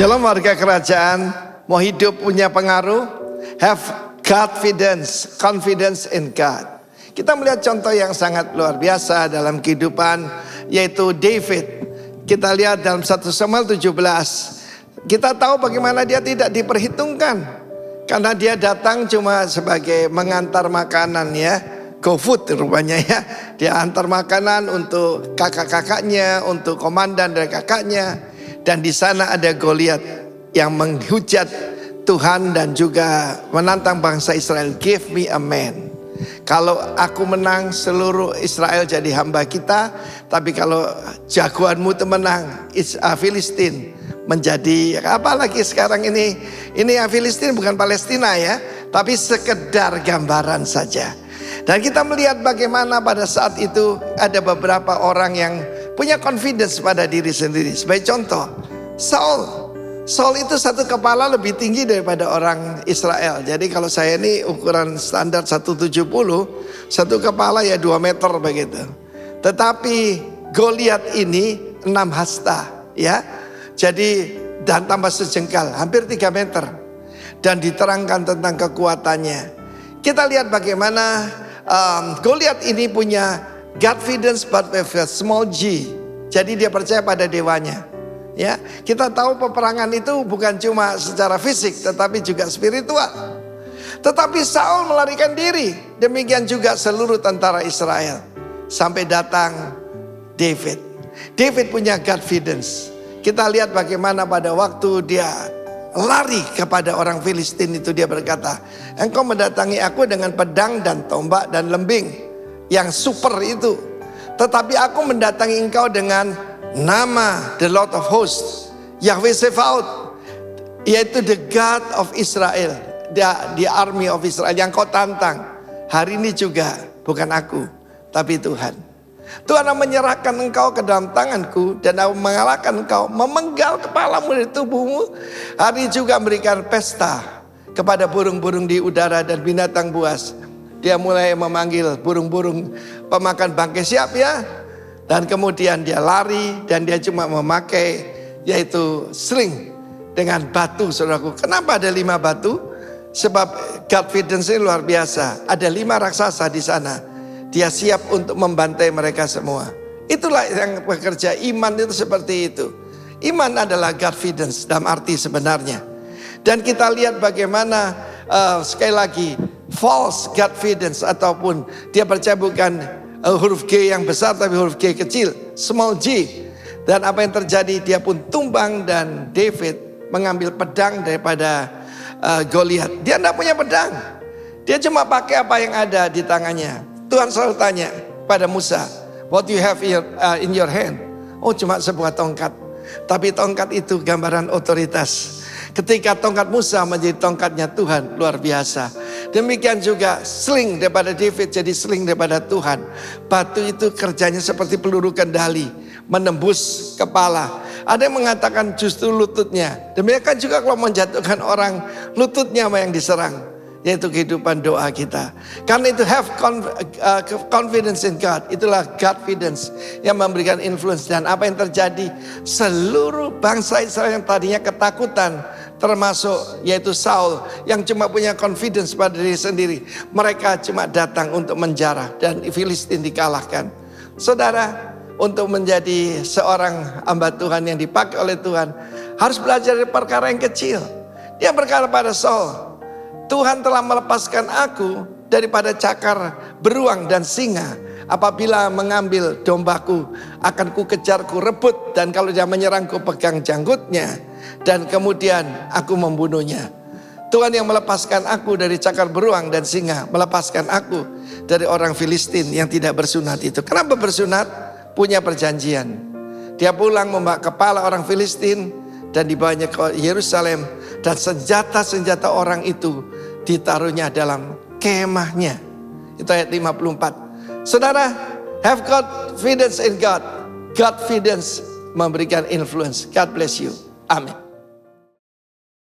Shalom warga kerajaan, mau hidup punya pengaruh? Have confidence in God. Kita melihat contoh yang sangat luar biasa dalam kehidupan, yaitu David. Kita lihat dalam 1 Samuel 17. Kita tahu bagaimana dia tidak diperhitungkan, karena dia datang cuma sebagai mengantar makanan ya. GoFood rupanya ya. Dia antar makanan untuk kakak-kakaknya, untuk komandan dari kakaknya. Dan di sana ada Goliat yang menghujat Tuhan dan juga menantang bangsa Israel. Give me a man. Kalau aku menang, seluruh Israel jadi hamba kita. Tapi kalau jagoanmu itu menang, Filistin menjadi, apalagi sekarang ini Filistin bukan Palestina ya, tapi sekedar gambaran saja. Dan kita melihat bagaimana pada saat itu ada beberapa orang yang punya confidence pada diri sendiri. Sebagai contoh, Saul itu satu kepala lebih tinggi daripada orang Israel. Jadi kalau saya ini ukuran standar 170, satu kepala ya 2 meter begitu. Tetapi Goliat ini 6 hasta ya. Jadi dan tambah sejengkal, hampir 3 meter. Dan diterangkan tentang kekuatannya. Kita lihat bagaimana Goliat ini punya confidence but with a small g. Jadi dia percaya pada dewanya. Ya, kita tahu peperangan itu bukan cuma secara fisik tetapi juga spiritual. Tetapi Saul melarikan diri, demikian juga seluruh tentara Israel. Sampai datang David. David punya confidence. Kita lihat bagaimana pada waktu dia lari kepada orang Filistin itu, dia berkata, engkau mendatangi aku dengan pedang dan tombak dan lembing yang super itu. Tetapi aku mendatangi engkau dengan nama the Lord of Hosts, Yahweh Sebaot, yaitu the God of Israel, the army of Israel yang kau tantang. Hari ini juga bukan aku, tapi Tuhan. Tuhan akan menyerahkan engkau ke dalam tanganku dan akan mengalahkan engkau, memenggal kepalamu dari tubuhmu. Hari juga memberikan pesta kepada burung-burung di udara dan binatang buas. Dia mulai memanggil burung-burung pemakan bangkai, siap ya. Dan kemudian dia lari dan dia cuma memakai yaitu sling dengan batu, saudaraku. Kenapa ada 5 batu? Sebab confidence ini luar biasa. Ada 5 raksasa di sana. Dia siap untuk membantai mereka semua. Itulah yang bekerja iman itu seperti itu. Iman adalah confidence dalam arti sebenarnya. Dan kita lihat bagaimana sekali lagi false confidence, ataupun dia percaya bukan huruf G yang besar tapi huruf G kecil, small g. Dan apa yang terjadi, dia pun tumbang dan David mengambil pedang daripada Goliat. Dia tidak punya pedang. Dia cuma pakai apa yang ada di tangannya. Tuhan selalu tanya pada Musa, what do you have in your hand? Oh, cuma sebuah tongkat. Tapi tongkat itu gambaran otoritas. Ketika tongkat Musa menjadi tongkatnya Tuhan, luar biasa. Demikian juga sling daripada David jadi sling daripada Tuhan. Batu itu kerjanya seperti peluru kendali, menembus kepala. Ada yang mengatakan justru lututnya. Demikian juga kalau menjatuhkan orang, lututnya yang diserang. Yaitu kehidupan doa kita. Karena itu have confidence in God. Itulah confidence yang memberikan influence. Dan apa yang terjadi, seluruh bangsa Israel yang tadinya ketakutan, termasuk yaitu Saul yang cuma punya confidence pada diri sendiri, mereka cuma datang untuk menjarah dan Filistin dikalahkan. Saudara, untuk menjadi seorang hamba Tuhan yang dipakai oleh Tuhan, harus belajar dari perkara yang kecil. Dia berkata pada Saul, Tuhan telah melepaskan aku daripada cakar beruang dan singa. Apabila mengambil dombaku, akan ku kejar, ku rebut. Dan kalau dia menyerang, ku pegang janggutnya. Dan kemudian aku membunuhnya. Tuhan yang melepaskan aku dari cakar beruang dan singa, melepaskan aku dari orang Filistin yang tidak bersunat itu. Kenapa bersunat? Punya perjanjian. Dia pulang membawa kepala orang Filistin dan dibawanya ke Yerusalem. Dan senjata-senjata orang itu ditaruhnya dalam kemahnya. Itu ayat 54. Saudara, have confidence in God. Confidence memberikan influence. God bless you. Amin.